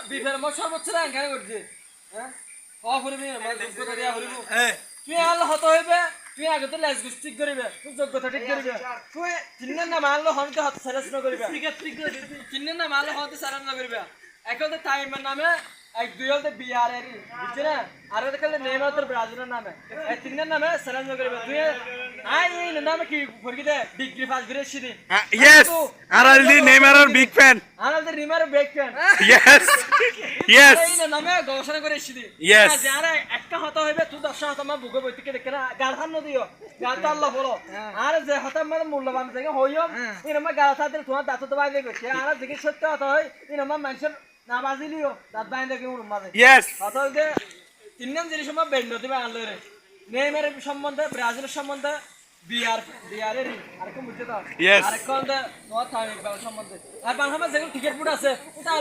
বিফের মোর সর্বোচ্চ রান কেন করছে হ্যাঁ অপরিমি মানে যোগ্যতা দিয়া হরিব তুই আল্লাহ হত হইবে তুই আগে তো লেজ গুস ঠিক করিবে তুই যোগ্যতা ঠিক করিবে তুই চিন্নের না মানলো হনতে হাত সারাস না করিবে চিন্নের না মানলো হনতে সারাস না করিবে এখন তো টাইমের নামে এক দুই হলতে বিআর এর বুঝছ না আর এটা কলে নেইমার তোর ব্রাজিলের নামে এই তিননের নামে সারাস না করিবে তুই আই এই নামে কি ফরকি দে ডিগ্রি পাস করে সিদি ইয়েস আরআলডি নেইমারের বিগ ফ্যান আরআলডি নেইমারের বিগ ফ্যান ইয়েস ইয়েস এই নামে গবেষণা করে সিদি ইয়েস যারা একটা হতা হইবে তুই 10 হতা মা বুকে বইতে দেখে না গাল খান নদিও গাল তো আল্লাহ বলো আর যে হতা মানে মূল্যবান থেকে হইও এই নামে গাল খাতে তোমার দাঁত তো বাইরে গেছে আর দেখি সত্য হতা হয় এই নামে মানুষের না বাজিলিও দাঁত বাইরে দেখে উড় মাঝে ইয়েস হতা হইতে তিনজন জিনিস সময় বেন্ড দিবে আনলো রে নেইমারের সম্বন্ধে ব্রাজিলের সম্বন্ধে বিআর এর আরেকটা বুঝতে তো Yes. আরেকটা তোমার থামিক সম্বন্ধে আর বাংলাদেশ যেগুলো টিকিট ফুট আছে